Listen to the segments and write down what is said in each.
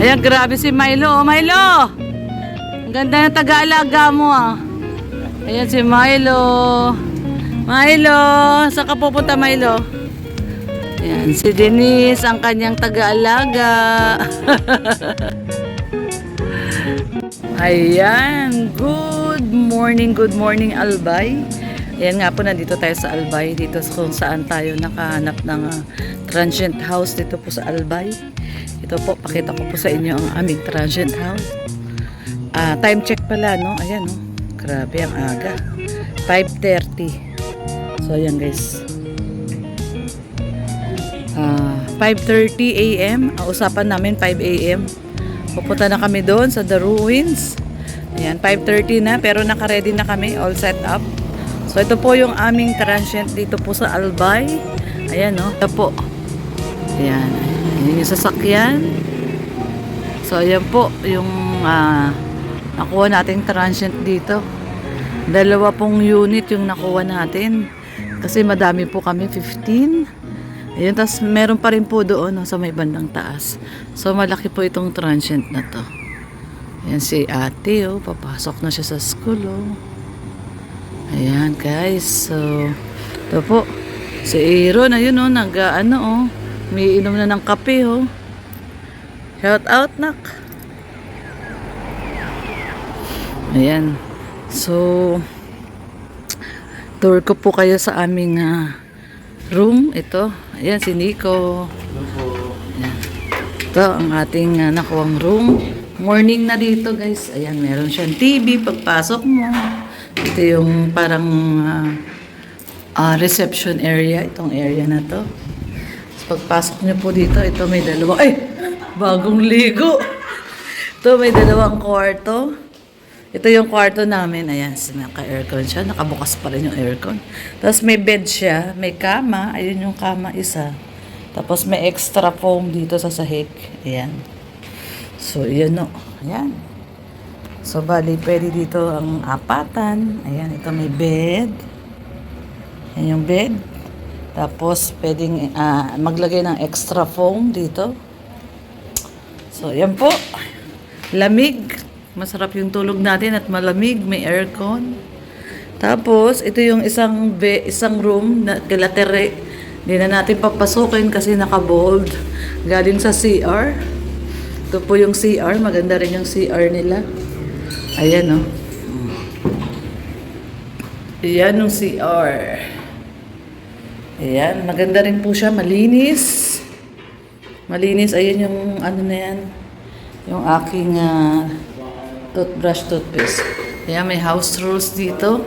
Ayan, grabe si Milo. Oh, Milo! Ang ganda ng taga-alaga mo ah. Ayan si Milo. Milo! Saan ka pupunta, Milo? Ayan, si Denise, ang kanyang taga-alaga. Ayan, good morning Albay. Ayan nga po, nandito tayo sa Albay, dito kung saan tayo nakahanap ng transient house dito po sa Albay. Ito po, pakita ko po sa inyo ang aming transient house. Time check pala, no? Ayan, no? Grabe, ang aga. 5:30. So, ayan guys. 5:30 a.m. Ang usapan namin, 5 a.m. Pupunta na kami doon sa The Ruins. Ayan, 5:30 na, pero naka-ready na kami, all set up. So, ito po yung aming transient dito po sa Albay. Ayan, no? Ito po. Ayan. Ayan yung sasakyan. So, ayan po yung nakuha nating transient dito. 2 pong unit yung nakuha natin. Kasi madami po kami, 15. Ayan, tas meron pa rin po doon no, sa may bandang taas. So, malaki po itong transient na to. Ayan si ate, oh. Papasok na siya sa school, oh. Ayan guys, so ito po si Aaron, ayun o, umiinom na ng kape o. Shout out nak. Ayan, so tour ko po kayo sa aming room. Ito, ayan si Nico. Ayan. Ito ang ating nakuwang room. Morning na dito guys. Ayan, meron siyang TV pagpasok mo. Ito yung parang reception area, itong area na to. So, pagpasok nyo po dito, ito may dalawang, bagong ligo. Ito may dalawang kwarto. Ito yung kwarto namin, ayan, naka-aircon siya, nakabukas pa rin yung aircon. Tapos may bed siya, may kama, ayun yung kama isa. Tapos may extra foam dito sa sahig, ayan. So, yun o, ayan. So, bali, pwede dito ang apatan. Ayan, ito may bed. Ayan yung bed. Tapos, pwedeng maglagay ng extra foam dito. So, ayan po. Lamig. Masarap yung tulog natin at malamig. May aircon. Tapos, ito yung isang room na kilatere. Hindi na natin papasukin kasi naka-bold. Galing sa CR. Ito po yung CR. Maganda rin yung CR nila. Ayan o. Ayan yung CR. Ayan. Maganda rin po siya. Malinis. Malinis. Ayan yung ano na yan. Yung aking toothbrush, toothpaste. Ayan. May house rules dito.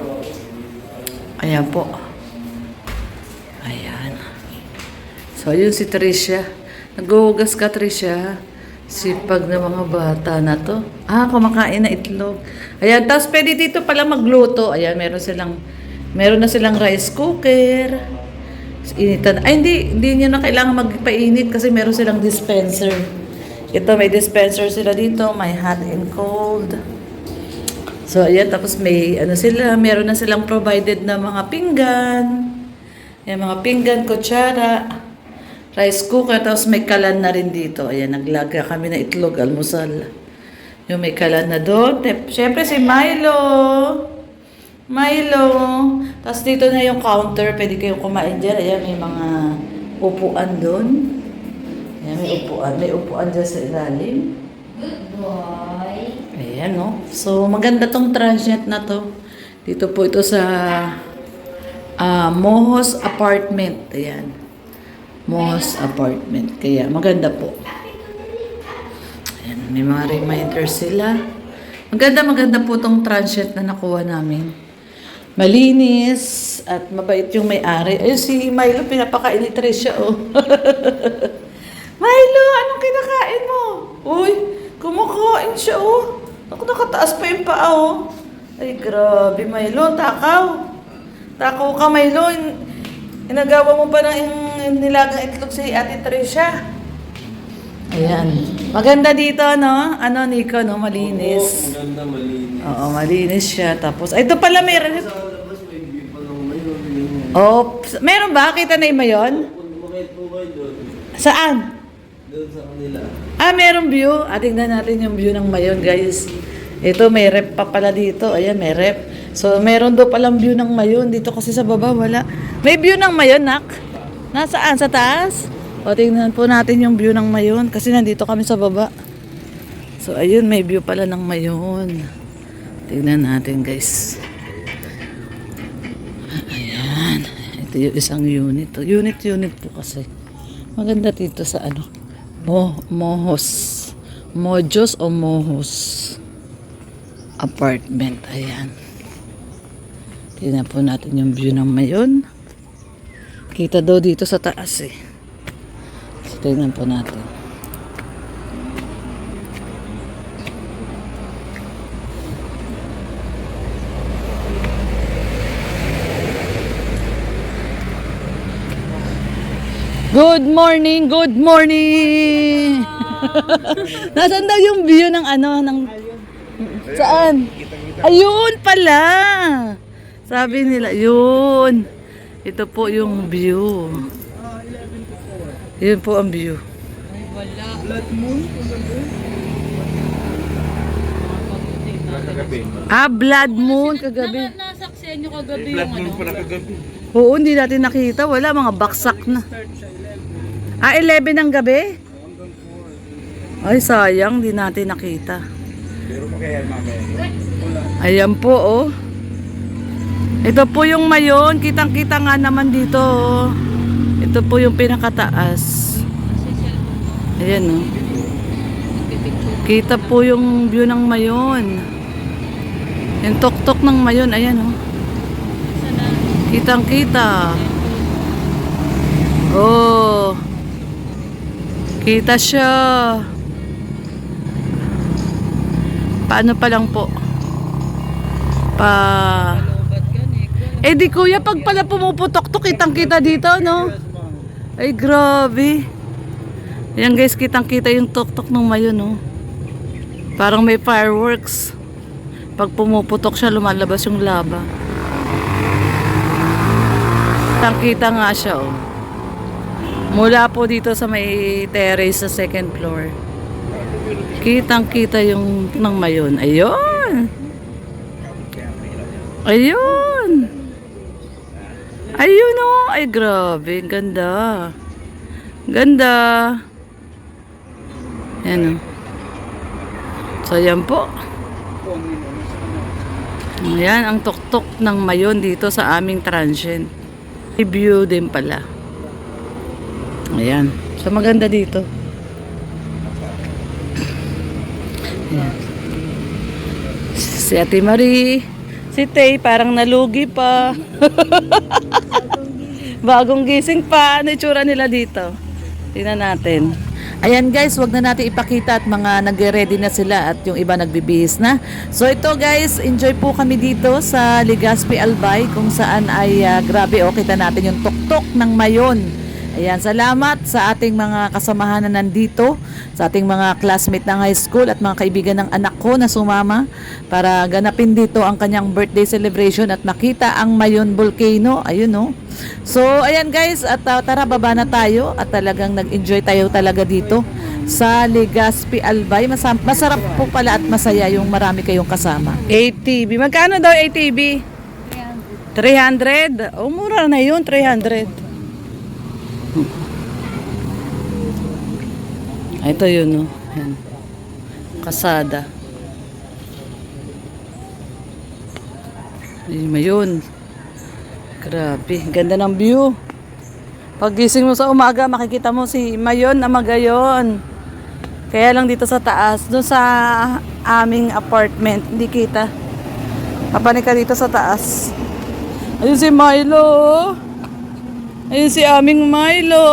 Ayan po. Ayan. So, yun si Tricia. Naghuhugas ka, Tricia. Sipag na mga bata na to. Kumakain na itlog. Ayan, tapos pwede dito pala magluto. Ayan, meron na silang rice cooker. Initan. Hindi niyo na kailangan magpainit kasi meron silang dispenser. Ito, may dispenser sila dito. May hot and cold. So, ayan, tapos meron na silang provided na mga pinggan. Ayan, mga pinggan, kutsara. Rice cooker, tapos may kalan na rin dito. Ayan, naglaga kami na itlog, almusal. Yung may kalan na doon. Siyempre si Milo. Milo. Tapos dito na yung counter. Pwede kayong kumain dyan. Ayan, may mga upuan doon. Ayan, may upuan. May upuan dyan sa ilalim. Good boy. Ayan, no? So, maganda tong transient na to. Dito po ito sa Mohos Apartment. Ayan. Mohos Apartment. Kaya maganda po. Ayan, may mga reminders sila. Maganda po tong transient na nakuha namin. Malinis at mabait yung may-ari. Ayun si Milo, pinapakain ni Tricia, oh. Milo, anong kinakain mo? Uy, kumakain siya, oh. Ako nakataas pa yung paa, oh. Ay, grabe, Milo, takaw. Takaw ka, Milo. Inagawa mo pa ng nilagang itlog si Ate Tricia. Ayan. Maganda dito, no? Ano, Nico, no? Malinis. Oo, maganda, malinis. Oo, malinis siya. Tapos, ito pala meron. Sa labas, may view pa ng mayon. Oh, meron ba? Kita na yung mayon? Makait po kayo doon. Saan? Doon sa kanila. Ah, merong view. Tingnan natin yung view ng Mayon, guys. Ito, may rep pa pala dito. Ayan, may rep. So, meron daw palang view ng Mayon. Dito kasi sa baba, wala. May view ng Mayon, nak? Nasaan? Sa taas? O, tingnan po natin yung view ng Mayon. Kasi nandito kami sa baba. So, ayun, may view pala ng Mayon. Tingnan natin, guys. Ayan. Ito yung isang unit. Unit po kasi. Maganda dito sa ano. Mojos o Mohos apartment. Ayan. Tingnan po natin yung view ng Mayon. Kita daw dito sa taas eh. So, tingnan po natin. Good morning, good morning. Nasaan daw yung view ng ano ng saan? Ayun pala. Sabi nila, yun. Ito po yung view. Yun po ang view. Blood moon? Blood moon kagabi. Nasaksiyan nyo kagabi Blood yung moon ano. pala kagabi. Oo, hindi natin nakita. Wala, mga baksak na. 11 ng gabi? Ay, sayang. Di natin nakita. Pero kaya mamaya. Ayan po, oh. Ito po yung Mayon. Kitang-kita nga naman dito, oh. Ito po yung pinakataas. Ayan, oh. Kita po yung view ng Mayon. Yung tuktok ng Mayon. Ayan, oh. Kitang-kita. Oh. Kita siya. Paano pa lang po? Di kuya, pag pala pumuputok to, kitang-kita dito, no? Ay, grabe. Ayan guys, kitang-kita yung tuktok ng Mayon, no? Parang may fireworks. Pag pumuputok siya, lumalabas yung lava. Kitang-kita nga siya, oh. Mula po dito sa may terrace sa second floor. Kitang-kita yung ng Mayon. Ayun. Ayun. Ayun, oh. Ay, grabe. Ganda. Ganda. Ayan, oh. So, yan po. Ayan, ang tuktok ng Mayon dito sa aming transient. View din pala. Ayan. So, maganda dito. Ayan. Si Ate Marie. Si Tay, parang nalugi pa. Bagong gising pa. Ano itsura nila dito? Tingnan natin. Ayan guys, wag na natin ipakita at mga nagre-ready na sila at yung iba nagbibihis na. So ito guys, enjoy po kami dito sa Legazpi Albay kung saan ay grabe, kita natin yung tuktok ng Mayon. Ayan, salamat sa ating mga kasamahan na nandito, sa ating mga classmate ng high school at mga kaibigan ng anak ko na sumama para ganapin dito ang kanyang birthday celebration at makita ang Mayon Volcano. Ayun, no? So, ayan guys, at tara, baba na tayo at talagang nag-enjoy tayo talaga dito sa Legazpi Albay. Masarap po pala at masaya yung marami kayong kasama. ATV. Magkano daw ATV? 300. Oh, mura na yun, 300. Ito yun, no? Ayan. Kasada. Ay, Mayon. Grabe, ganda ng view. Paggising mo sa umaga, makikita mo si Mayon na Magayon. Kaya lang dito sa taas, doon sa aming apartment, hindi kita. Papanik ka dito sa taas. Ayun si Milo. Ayun si aming Milo.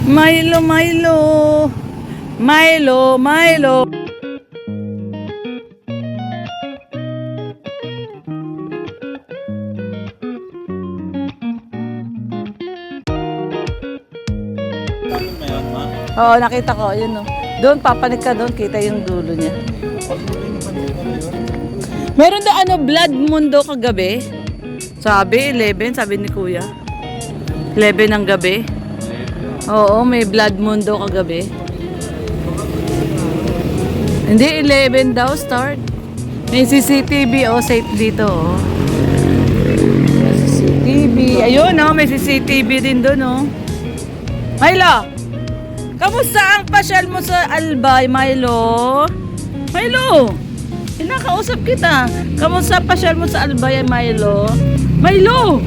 Milo, Milo. Milo, Milo. Oo, nakita ko. Yun, no. Doon, papanik ka doon. Kita yung dulo niya. Meron na blood moon daw kagabi. Sabi, 11. Sabi ni Kuya. 11 ng gabi. Oo, may blood moon daw kagabi. Hindi, 11 daw start. May CCTV, oh, safe dito, oh. May CCTV. Ayun, oh, may CCTV din doon, oh. Milo! Kamusta ang pasyal mo sa Albay, Milo? Milo! Kinakausap kita. Kamusta pasyal mo sa Albay, Milo? Milo!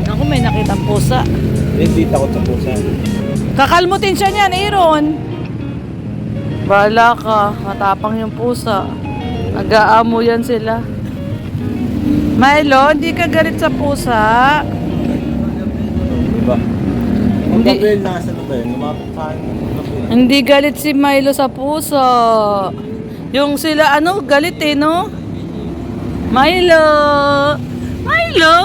Ako, may nakitang pusa. Hindi takot sa pusa. Kakalmutin siya niyan, Aaron. Bahala ka. Matapang yung pusa. Nag-aamo yan sila. Milo, hindi ka galit sa pusa. Diba? Ang Hindi. papel nasa na ba yun? Lumapit sa akin. Hindi galit si Milo sa pusa. Yung sila, galit eh, no? Milo! Milo!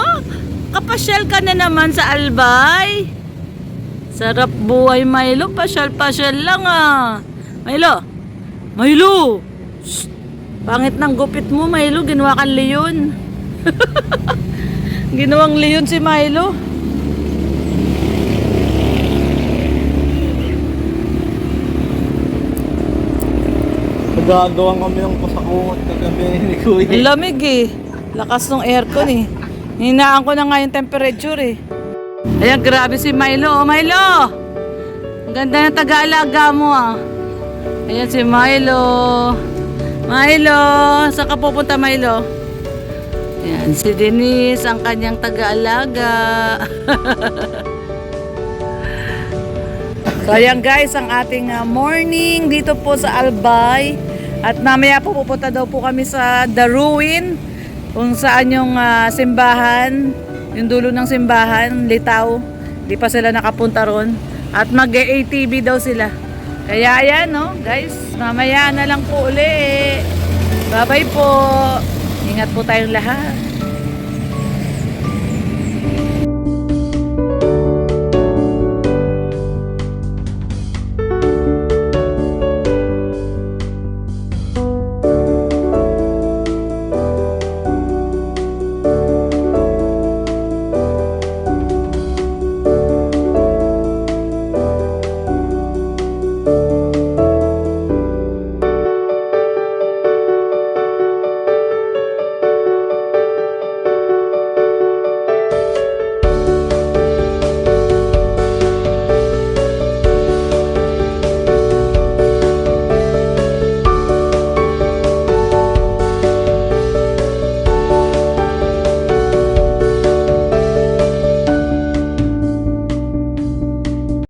Kapasyal ka na naman sa Albay. Sarap buhay, Milo. Pasyal-pasyal lang, ah. Milo! Milo! Shh! Pangit ng gupit mo, Milo. Ginawa kang leon. Ginawang leon si Milo. Nagagawan kami ng pasakungot kagabi ni Kuya. Ang lamig eh. Lakas ng aircon eh. Hinaan ko na nga yung temperature eh. Ayan, grabe si Milo. Oh, Milo! Ang ganda ng taga-alaga mo ah. Ayan si Milo. Milo! Saan ka pupunta, Milo? Ayan, si Denise, ang kanyang taga-alaga. So ayan guys, ang ating morning dito po sa Albay. At mamaya po pupunta daw po kami sa The Ruin. Kung saan yung simbahan, yung dulo ng simbahan, Litaw. Di pa sila nakapunta ron. At mag-ATV daw sila. Kaya ayan, no, guys, mamaya na lang po uli. Bye-bye po. Ingat po tayong lahat.